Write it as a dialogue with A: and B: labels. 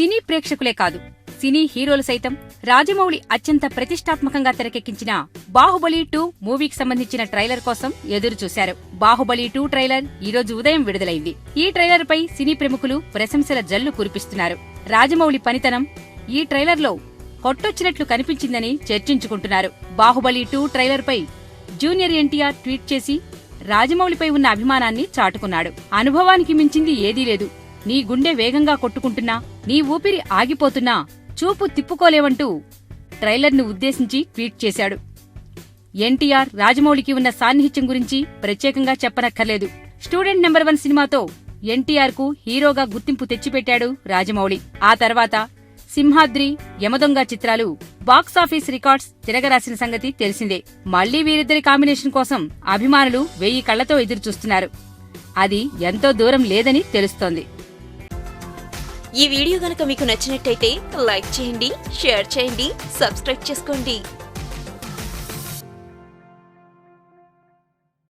A: సినీ ప్రేక్షకులే కాదు, సినీ హీరోలు సైతం రాజమౌళి అత్యంత ప్రతిష్టాత్మకంగా తెరకెక్కించిన బాహుబలి 2 మూవీకి సంబంధించిన ట్రైలర్ కోసం ఎదురు చూశారు. బాహుబలి 2 ట్రైలర్ ఈరోజు ఉదయం విడుదలైంది. ఈ ట్రైలర్ పై సినీ ప్రముఖులు ప్రశంసల జల్లు కురిపిస్తున్నారు. రాజమౌళి పనితనం ఈ ట్రైలర్లో కొట్టొచ్చినట్లు కనిపించిందని చర్చించుకుంటున్నారు. బాహుబలి 2 ట్రైలర్ పై జూనియర్ ఎన్టీఆర్ ట్వీట్ చేసి రాజమౌళిపై ఉన్న అభిమానాన్ని చాటుకున్నాడు. అనుభవానికి మించింది ఏదీ లేదు. నీ గుండె వేగంగా కొట్టుకుంటున్నా, నీ ఊపిరి ఆగిపోతున్నా చూపు తిప్పుకోలేవంటూ ట్రైలర్ను ఉద్దేశించి ట్వీట్ చేశాడు. ఎన్టీఆర్ రాజమౌళికి ఉన్న సాన్నిహిత్యం గురించి ప్రత్యేకంగా చెప్పనక్కర్లేదు. స్టూడెంట్ నెంబర్ 1 సినిమాతో ఎన్టీఆర్ కు హీరోగా గుర్తింపు తెచ్చిపెట్టాడు రాజమౌళి. ఆ తర్వాత సింహాద్రి, యమదొంగ చిత్రాలు బాక్సాఫీస్ రికార్డ్స్ తిరగరాసిన సంగతి తెలిసిందే. మళ్లీ వీరిద్దరి కాంబినేషన్ కోసం అభిమానులు 1000 కళ్లతో ఎదురుచూస్తున్నారు. అది ఎంతో దూరం లేదని తెలుస్తోంది.
B: ఈ వీడియో గనుక మీకు నచ్చినట్టయితే లైక్ చేయండి, షేర్ చేయండి, సబ్స్క్రైబ్ చేసుకోండి.